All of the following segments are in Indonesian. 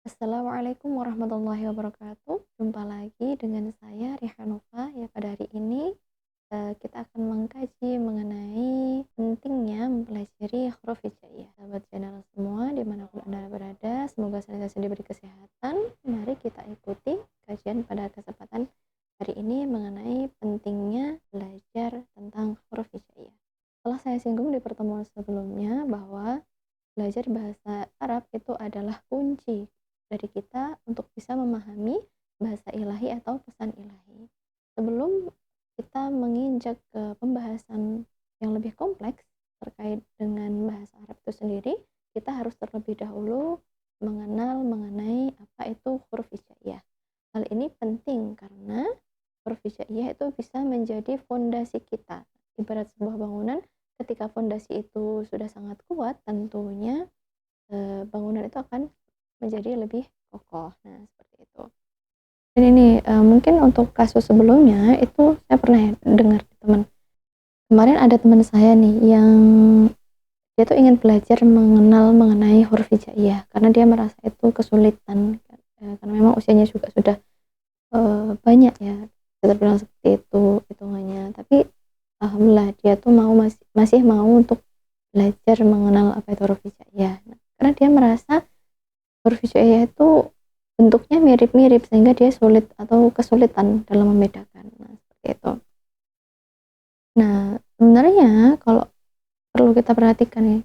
Assalamualaikum warahmatullahi wabarakatuh. Jumpa lagi dengan saya Rihanova ya. Pada hari ini kita akan mengkaji mengenai pentingnya mempelajari huruf hijaiyah. Sahabat channel semua dimanapun Anda berada, semoga senantiasa diberi kesehatan. Mari kita ikuti kajian pada kesempatan hari ini mengenai pentingnya belajar tentang huruf hijaiyah. Telah saya singgung di pertemuan sebelumnya bahwa belajar bahasa Arab itu adalah kunci dari kita untuk bisa memahami bahasa ilahi atau pesan ilahi. Sebelum kita menginjak ke pembahasan yang lebih kompleks terkait dengan bahasa Arab itu sendiri, kita harus terlebih dahulu mengenal mengenai apa itu huruf hijaiyah. Hal ini penting karena huruf hijaiyah itu bisa menjadi fondasi kita. Ibarat sebuah bangunan, ketika fondasi itu sudah sangat kuat, tentunya bangunan itu akan menjadi lebih kokoh. Nah, seperti itu. Dan ini mungkin untuk kasus sebelumnya itu saya pernah ya dengar teman. Kemarin ada teman saya nih yang dia tuh ingin belajar mengenal mengenai huruf hijaiyah karena dia merasa itu kesulitan karena memang usianya juga sudah banyak ya, kita bilang seperti itu hitungannya. Tapi alhamdulillah dia tuh masih mau untuk belajar mengenal apa itu huruf hijaiyah. Nah, karena dia merasa huruf hijaiyah itu bentuknya mirip-mirip sehingga dia sulit atau kesulitan dalam membedakan. Nah, seperti itu. Nah, sebenarnya kalau perlu kita perhatikan ya,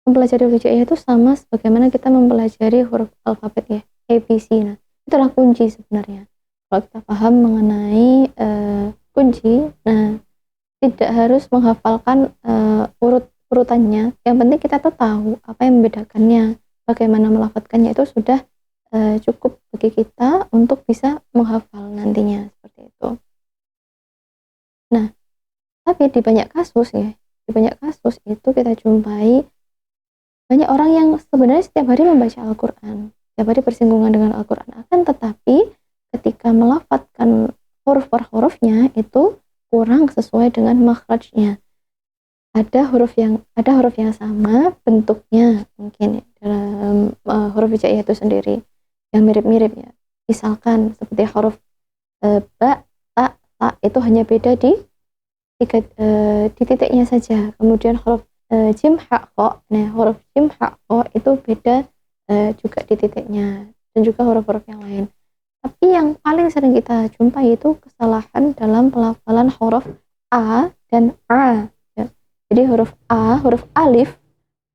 mempelajari huruf hijaiyah itu sama sebagaimana kita mempelajari huruf alfabet ya, ABC. Nah, itulah kunci sebenarnya. Kalau kita paham mengenai kunci, nah tidak harus menghafalkan urutannya. Yang penting kita tuh tahu apa yang membedakannya, bagaimana melafadzkannya itu sudah cukup bagi kita untuk bisa menghafal nantinya seperti itu. Nah, tapi di banyak kasus ya, di banyak kasus itu kita jumpai banyak orang yang sebenarnya setiap hari membaca Al-Quran, setiap hari bersinggungan dengan Al-Quran, akan tetapi ketika melafadzkan huruf per hurufnya itu kurang sesuai dengan makhrajnya. Ada huruf yang sama bentuknya mungkin ya, dalam huruf hijaiyah itu sendiri yang mirip-mirip ya. Misalkan seperti huruf ba, ta itu hanya beda di titiknya saja. Kemudian huruf jim ha kho, nah huruf jim ha kho itu beda juga di titiknya, dan juga huruf-huruf yang lain. Tapi yang paling sering kita jumpai itu kesalahan dalam pelafalan huruf a dan a. Ya. Jadi huruf a, huruf alif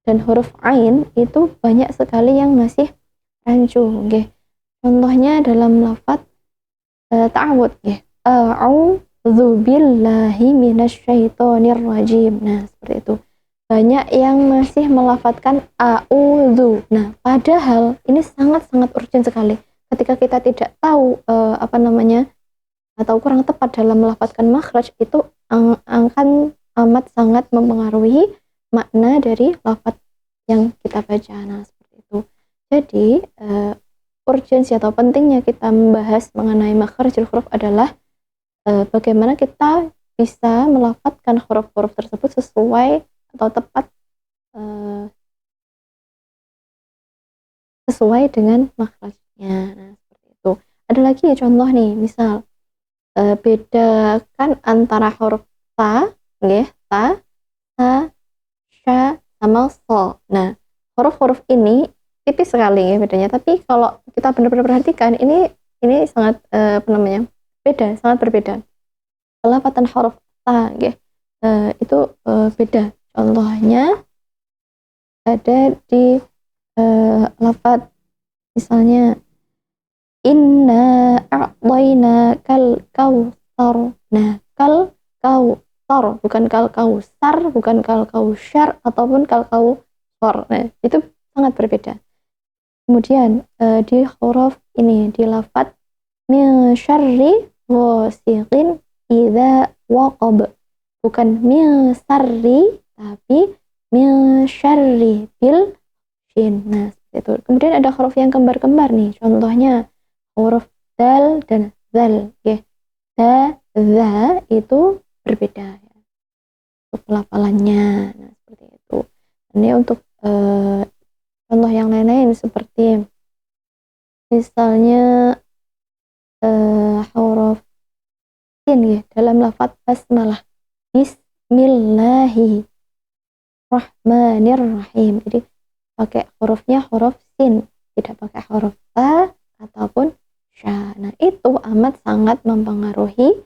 dan huruf ain itu banyak sekali yang masih rancu. Okay. Contohnya dalam lafaz ta'awud. Okay. A'udzu billahi minasyaitonir rajim. Nah, seperti itu. Banyak yang masih melafadzkan a'udzu. Nah, padahal ini sangat-sangat urgent sekali. Ketika kita tidak tahu atau kurang tepat dalam melafadzkan makhraj, itu akan amat sangat mempengaruhi makna dari lafadz yang kita baca. Nah, seperti itu. Jadi, urgensi atau pentingnya kita membahas mengenai makhrajul huruf adalah bagaimana kita bisa melafadzkan huruf-huruf tersebut sesuai atau tepat sesuai dengan makhrajnya. Nah, seperti itu. Ada lagi ya contoh nih, misal bedakan antara huruf ta, nggih, ta, sa, sya, sama so. Nah, huruf-huruf ini tipis sekali ya bedanya. Tapi kalau kita benar-benar perhatikan, ini sangat beda, sangat berbeda. Pelafatan huruf ta, nggih, itu beda. Contohnya ada di lafaz misalnya inna a'tayna kal kautsar. Nah, kal kautsar bukan kal kausar, bukan kal kausar ataupun kal kautsar. Nah, itu sangat berbeda. Kemudian di huruf ini di lafaz min syarri ghasiqin idza waqab. Bukan min syarri tapi min syarri bil shin. Nah, seperti itu. Kemudian ada huruf yang kembar-kembar nih. Contohnya huruf dal dan zal. Ya. Da, za itu berbeda ya, untuk pelafalannya. Nah, seperti itu. Ini untuk contoh yang lain-lain seperti Misalnya huruf sin ya dalam lafadz basmalah. Bismillahirrahmanirrahim. Jadi pakai hurufnya huruf sin, tidak pakai huruf ta ataupun sya. Nah, itu amat sangat mempengaruhi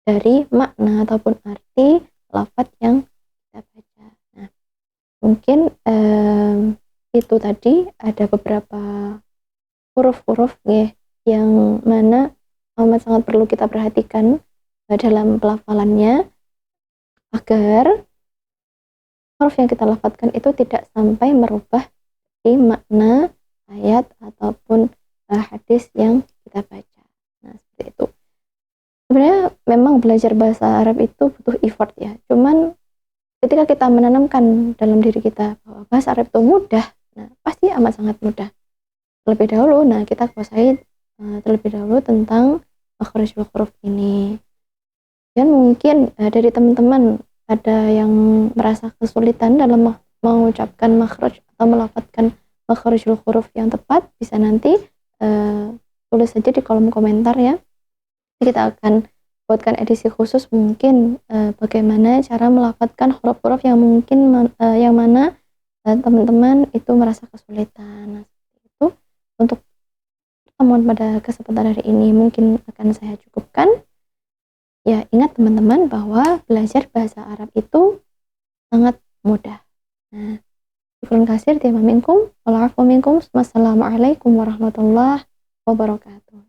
dari makna ataupun arti lafadz yang kita baca. Nah, mungkin itu tadi ada beberapa huruf-huruf ya, yang mana amat sangat perlu kita perhatikan dalam pelafalannya agar huruf yang kita lafadzkan itu tidak sampai merubah di makna ayat ataupun hadis yang kita baca. Nah, seperti itu. Sebenarnya memang belajar bahasa Arab itu butuh effort ya. Cuman ketika kita menanamkan dalam diri kita bahwa bahasa Arab itu mudah, nah pasti amat sangat mudah. Terlebih dahulu, nah kita kuasai terlebih dahulu tentang makhrijul huruf ini. Dan mungkin dari teman-teman ada yang merasa kesulitan dalam mengucapkan makhraj atau melafadzkan makhrijul huruf yang tepat, bisa nanti tulis saja di kolom komentar ya. Kita akan buatkan edisi khusus mungkin bagaimana cara melafadzkan huruf-huruf yang mungkin yang mana teman-teman itu merasa kesulitan. Nah, itu untuk pertemuan pada kesempatan hari ini mungkin akan saya cukupkan. Ya, ingat teman-teman bahwa belajar bahasa Arab itu sangat mudah. Nah, syukran kasir, terima minkum, wal afu minkum, wassalamualaikum warahmatullahi wabarakatuh.